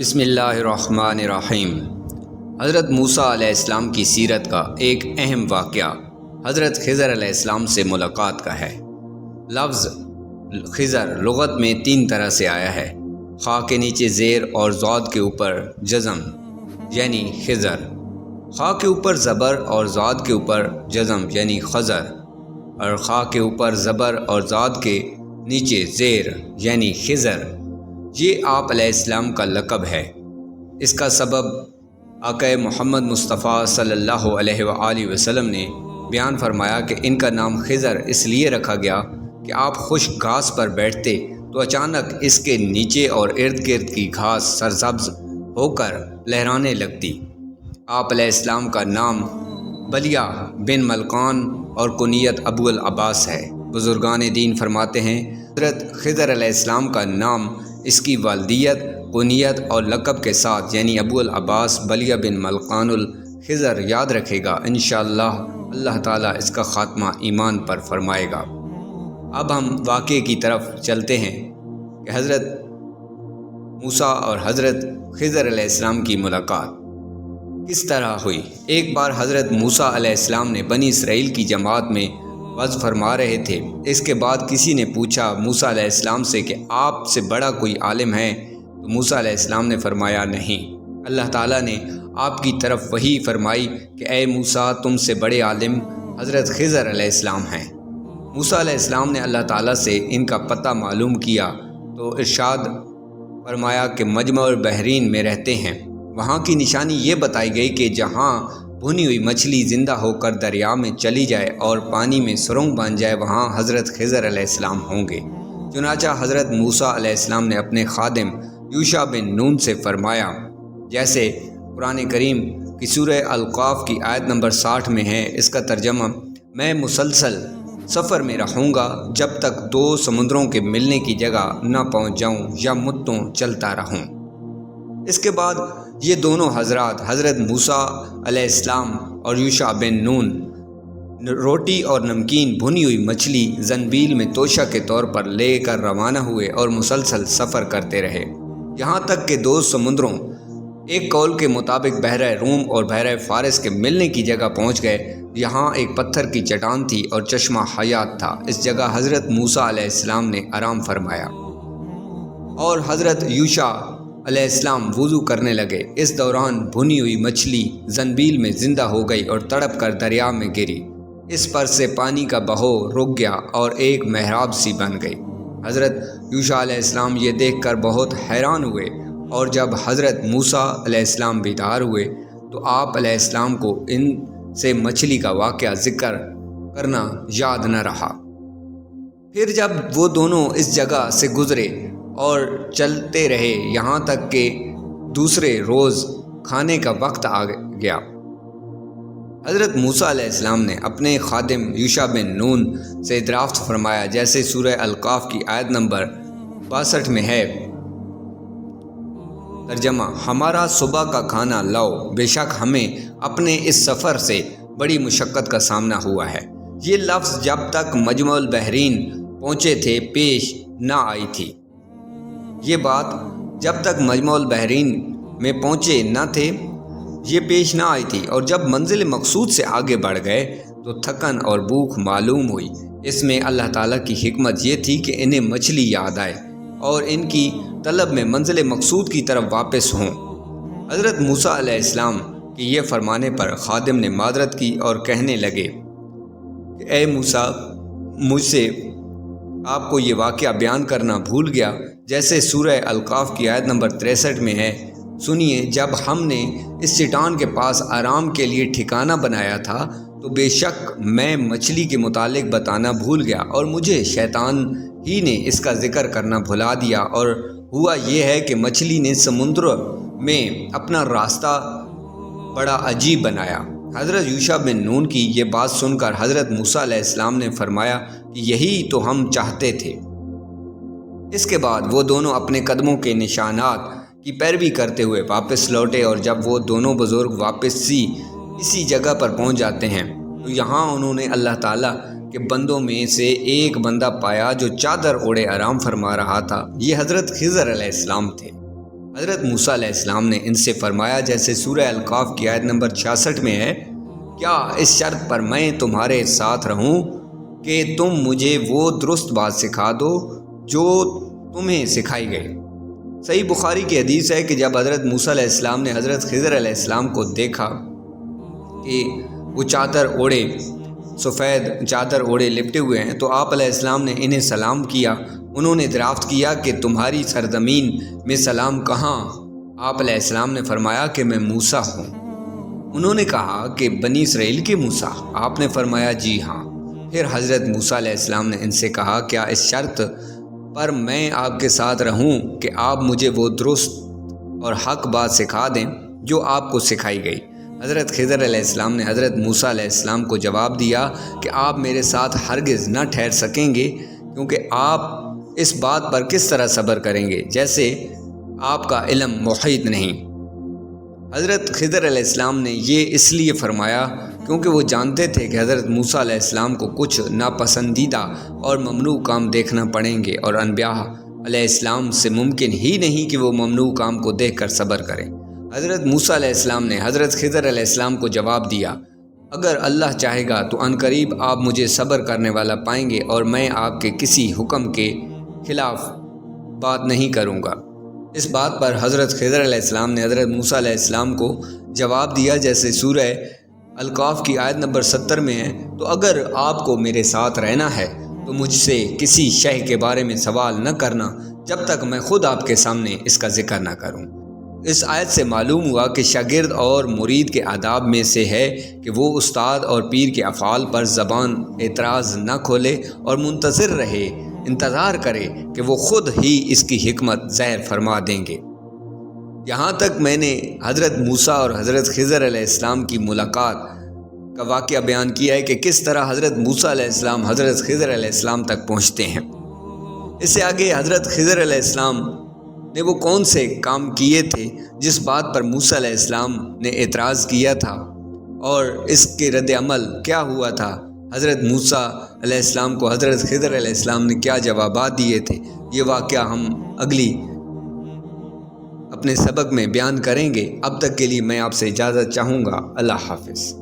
بسم اللہ الرحمن الرحیم۔ حضرت موسیٰ علیہ السلام کی سیرت کا ایک اہم واقعہ حضرت خضر علیہ السلام سے ملاقات کا ہے۔ لفظ خضر لغت میں 3 طرح سے آیا ہے، خا کے نیچے زیر اور ضاد کے اوپر جزم یعنی خضر، خا کے اوپر زبر اور ضاد کے اوپر جزم یعنی خضر، اور خا کے اوپر زبر اور ضاد کے نیچے زیر یعنی خضر۔ یہ آپ علیہ السلام کا لقب ہے۔ اس کا سبب آقا محمد مصطفیٰ صلی اللہ علیہ وآلہ وسلم نے بیان فرمایا کہ ان کا نام خضر اس لیے رکھا گیا کہ آپ خشک گھاس پر بیٹھتے تو اچانک اس کے نیچے اور ارد گرد کی گھاس سرسبز ہو کر لہرانے لگتی۔ آپ علیہ السلام کا نام بلیہ بن ملقان اور کنیت ابو العباس ہے۔ بزرگان دین فرماتے ہیں حضرت خضر علیہ السلام کا نام اس کی والدیت، کنیت اور لقب کے ساتھ یعنی ابو العباس بلیہ بن ملقان الخضر یاد رکھے گا، انشاءاللہ اللہ تعالیٰ اس کا خاتمہ ایمان پر فرمائے گا۔ اب ہم واقعے کی طرف چلتے ہیں کہ حضرت موسیٰ اور حضرت خضر علیہ السلام کی ملاقات کس طرح ہوئی۔ ایک بار حضرت موسیٰ علیہ السلام نے بنی اسرائیل کی جماعت میں وعظ فرما رہے تھے۔ اس کے بعد کسی نے پوچھا موسیٰ علیہ السلام سے کہ آپ سے بڑا کوئی عالم ہے؟ تو موسیٰ علیہ السلام نے فرمایا نہیں۔ اللہ تعالیٰ نے آپ کی طرف وحی فرمائی کہ اے موسیٰ، تم سے بڑے عالم حضرت خضر علیہ السلام ہیں۔ موسیٰ علیہ السلام نے اللہ تعالیٰ سے ان کا پتہ معلوم کیا تو ارشاد فرمایا کہ مجمع البحرین میں رہتے ہیں۔ وہاں کی نشانی یہ بتائی گئی کہ جہاں بھنی ہوئی مچھلی زندہ ہو کر دریا میں چلی جائے اور پانی میں سرنگ بن جائے، وہاں حضرت خضر علیہ السلام ہوں گے۔ چنانچہ حضرت موسیٰ علیہ السلام نے اپنے خادم یوشع بن نون سے فرمایا، جیسے قرآن کریم کی سورہ القاف کی آیت نمبر 60 میں ہے۔ اس کا ترجمہ، میں مسلسل سفر میں رہوں گا جب تک 2 سمندروں کے ملنے کی جگہ نہ پہنچ جاؤں یا مدتوں چلتا رہوں۔ اس کے بعد یہ دونوں حضرات حضرت موسیٰ علیہ السلام اور یوشع بن نون روٹی اور نمکین بھنی ہوئی مچھلی زنبیل میں توشہ کے طور پر لے کر روانہ ہوئے اور مسلسل سفر کرتے رہے، یہاں تک کہ 2 سمندروں، ایک قول کے مطابق بحیرہ روم اور بحیرہ فارس کے ملنے کی جگہ پہنچ گئے۔ یہاں ایک پتھر کی چٹان تھی اور چشمہ حیات تھا۔ اس جگہ حضرت موسیٰ علیہ السلام نے آرام فرمایا اور حضرت یوشع علیہ السلام وضو کرنے لگے۔ اس دوران بھنی ہوئی مچھلی زنبیل میں زندہ ہو گئی اور تڑپ کر دریا میں گری۔ اس پر سے پانی کا بہاؤ رک گیا اور ایک محراب سی بن گئی۔ حضرت یوشع علیہ السلام یہ دیکھ کر بہت حیران ہوئے، اور جب حضرت موسیٰ علیہ السلام بیدار ہوئے تو آپ علیہ السلام کو ان سے مچھلی کا واقعہ ذکر کرنا یاد نہ رہا۔ پھر جب وہ دونوں اس جگہ سے گزرے اور چلتے رہے، یہاں تک کہ دوسرے روز کھانے کا وقت آ گیا، حضرت موسیٰ علیہ السلام نے اپنے خادم یوشع بن نون سے دریافت فرمایا، جیسے سورہ القاف کی آیت نمبر 62 میں ہے۔ ترجمہ، ہمارا صبح کا کھانا لاؤ، بے شک ہمیں اپنے اس سفر سے بڑی مشقت کا سامنا ہوا ہے۔ یہ لفظ جب تک مجمع البحرین پہنچے تھے پیش نہ آئی تھی۔ یہ بات جب تک مجمع البحرین میں پہنچے نہ تھے یہ پیش نہ آئی تھی، اور جب منزل مقصود سے آگے بڑھ گئے تو تھکن اور بھوک معلوم ہوئی۔ اس میں اللہ تعالیٰ کی حکمت یہ تھی کہ انہیں مچھلی یاد آئے اور ان کی طلب میں منزل مقصود کی طرف واپس ہوں۔ حضرت موسیٰ علیہ السلام کے یہ فرمانے پر خادم نے معذرت کی اور کہنے لگے کہ اے موسیٰ، مجھ سے آپ کو یہ واقعہ بیان کرنا بھول گیا، جیسے سورہ القاف کی آیت نمبر 63 میں ہے۔ سنیے، جب ہم نے اس چٹان کے پاس آرام کے لیے ٹھکانہ بنایا تھا تو بے شک میں مچھلی کے متعلق بتانا بھول گیا، اور مجھے شیطان ہی نے اس کا ذکر کرنا بھلا دیا، اور ہوا یہ ہے کہ مچھلی نے سمندر میں اپنا راستہ بڑا عجیب بنایا۔ حضرت یوشع بن نون کی یہ بات سن کر حضرت موسیٰ علیہ السلام نے فرمایا کہ یہی تو ہم چاہتے تھے۔ اس کے بعد وہ دونوں اپنے قدموں کے نشانات کی پیروی کرتے ہوئے واپس لوٹے، اور جب وہ دونوں بزرگ واپسی اسی جگہ پر پہنچ جاتے ہیں تو یہاں انہوں نے اللہ تعالیٰ کے بندوں میں سے ایک بندہ پایا جو چادر اوڑھے آرام فرما رہا تھا۔ یہ حضرت خضر علیہ السلام تھے۔ حضرت موسیٰ علیہ السلام نے ان سے فرمایا جیسے سورہ القاف کی آیت نمبر 66 میں ہے، کیا اس شرط پر میں تمہارے ساتھ رہوں کہ تم مجھے وہ درست بات سکھا دو جو تمہیں سکھائی گئی۔ صحیح بخاری کی حدیث ہے کہ جب حضرت موسیٰ علیہ السلام نے حضرت خضر علیہ السلام کو دیکھا کہ وہ چادر اوڑھے، سفید چادر اوڑھے لپٹے ہوئے ہیں، تو آپ علیہ السلام نے انہیں سلام کیا۔ انہوں نے دریافت کیا کہ تمہاری سرزمین میں سلام کہاں؟ آپ علیہ السلام نے فرمایا کہ میں موسیٰ ہوں۔ انہوں نے کہا کہ بنی اسرائیل کے موسیٰ؟ آپ نے فرمایا جی ہاں۔ پھر حضرت موسیٰ علیہ السلام نے ان سے کہا کیا اس شرط پر میں آپ کے ساتھ رہوں کہ آپ مجھے وہ درست اور حق بات سکھا دیں جو آپ کو سکھائی گئی؟ حضرت خضر علیہ السلام نے حضرت موسیٰ علیہ السلام کو جواب دیا کہ آپ میرے ساتھ ہرگز نہ ٹھہر سکیں گے، کیونکہ آپ اس بات پر کس طرح صبر کریں گے جیسے آپ کا علم محیط نہیں۔ حضرت خضر علیہ السلام نے یہ اس لیے فرمایا کیونکہ وہ جانتے تھے کہ حضرت موسیٰ علیہ السلام کو کچھ ناپسندیدہ اور ممنوع کام دیکھنا پڑیں گے، اور انبیاء علیہ السلام سے ممکن ہی نہیں کہ وہ ممنوع کام کو دیکھ کر صبر کریں۔ حضرت موسیٰ علیہ السلام نے حضرت خضر علیہ السلام کو جواب دیا، اگر اللہ چاہے گا تو عنقریب آپ مجھے صبر کرنے والا پائیں گے، اور میں آپ کے کسی حکم کے خلاف بات نہیں کروں گا۔ اس بات پر حضرت خضر علیہ السلام نے حضرت موسیٰ علیہ السلام کو جواب دیا جیسے سورہ القاف کی آیت نمبر 70 میں ہے، تو اگر آپ کو میرے ساتھ رہنا ہے تو مجھ سے کسی شے کے بارے میں سوال نہ کرنا جب تک میں خود آپ کے سامنے اس کا ذکر نہ کروں۔ اس آیت سے معلوم ہوا کہ شاگرد اور مرید کے آداب میں سے ہے کہ وہ استاد اور پیر کے افعال پر زبان اعتراض نہ کھولے اور منتظر رہے، انتظار کرے کہ وہ خود ہی اس کی حکمت ظاہر فرما دیں گے۔ یہاں تک میں نے حضرت موسیٰ اور حضرت خضر علیہ السلام کی ملاقات کا واقعہ بیان کیا ہے کہ کس طرح حضرت موسیٰ علیہ السلام حضرت خضر علیہ السلام تک پہنچتے ہیں۔ اس سے آگے حضرت خضر علیہ السلام نے وہ کون سے کام کیے تھے جس بات پر موسیٰ علیہ السلام نے اعتراض کیا تھا، اور اس کے رد عمل کیا ہوا تھا؟ حضرت موسیٰ علیہ السلام کو حضرت خضر علیہ السلام نے کیا جوابات دیے تھے؟ یہ واقعہ ہم اگلی اپنے سبق میں بیان کریں گے۔ اب تک کے لیے میں آپ سے اجازت چاہوں گا۔ اللہ حافظ۔